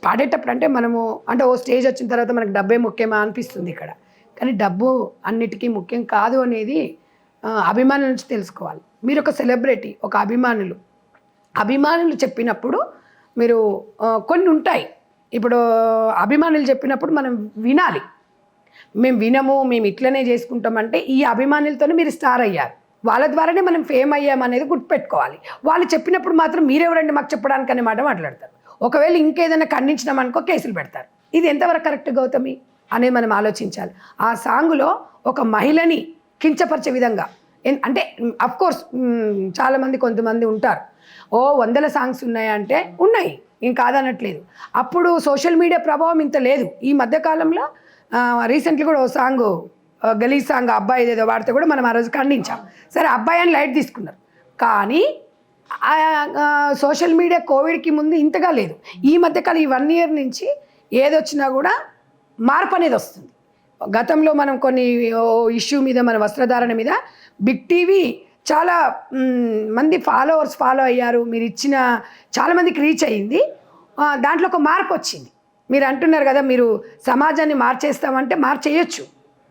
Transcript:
పాడేటప్పుడు అంటే మనము అంటే ఓ స్టేజ్ వచ్చిన తర్వాత మనకు డబ్బే ముఖ్యమా అనిపిస్తుంది ఇక్కడ. కానీ డబ్బు అన్నిటికీ ముఖ్యం కాదు అనేది అభిమానుల నుంచి తెలుసుకోవాలి. మీరు ఒక సెలబ్రిటీ, ఒక అభిమానులు చెప్పినప్పుడు మీరు కొన్ని ఉంటాయి. ఇప్పుడు అభిమానులు చెప్పినప్పుడు మనం వినాలి. మేము వినము, మేము ఇట్లనే చేసుకుంటామంటే ఈ అభిమానులతోనే మీరు స్టార్ అయ్యారు, వాళ్ళ ద్వారానే మనం ఫేమ్ అయ్యామనేది గుర్తుపెట్టుకోవాలి. వాళ్ళు చెప్పినప్పుడు మాత్రం మీరెవరండి మాకు చెప్పడానికి అనే మాట మాట్లాడతారు. ఒకవేళ ఇంకేదైనా ఖండించినామనుకో కేసులు పెడతారు. ఇది ఎంతవరకు కరెక్ట్ గౌతమి అనేది మనం ఆలోచించాలి. ఆ సాంగులో ఒక మహిళని కించపరిచే విధంగా అంటే అఫ్కోర్స్ చాలామంది కొంతమంది ఉంటారు, ఓ 100 సాంగ్స్ ఉన్నాయంటే ఉన్నాయి, ఏం కాదనట్లేదు. అప్పుడు సోషల్ మీడియా ప్రభావం ఇంత లేదు. ఈ మధ్యకాలంలో రీసెంట్లీ కూడా ఓ సాంగ్ గలీజ్ సాంగ్ అబ్బాయి ఏదో వాడితే కూడా మనం ఆ రోజు ఖండించాం. సరే అబ్బాయి అని లైట్ తీసుకున్నారు. కానీ సోషల్ మీడియా కోవిడ్కి ముందు ఇంతగా లేదు. ఈ మధ్యకాలం ఈ 1 year నుంచి ఏదొచ్చినా కూడా మార్పు అనేది వస్తుంది. గతంలో మనం కొన్ని ఇష్యూ మీద, మన వస్త్రధారణ మీద బిగ్ టీవీ చాలా మంది ఫాలో అయ్యారు. మీరు ఇచ్చిన చాలామందికి రీచ్ అయ్యింది. దాంట్లో ఒక మార్పు వచ్చింది. మీరు అంటున్నారు కదా, మీరు సమాజాన్ని మార్చేస్తామంటే మార్చేయచ్చు.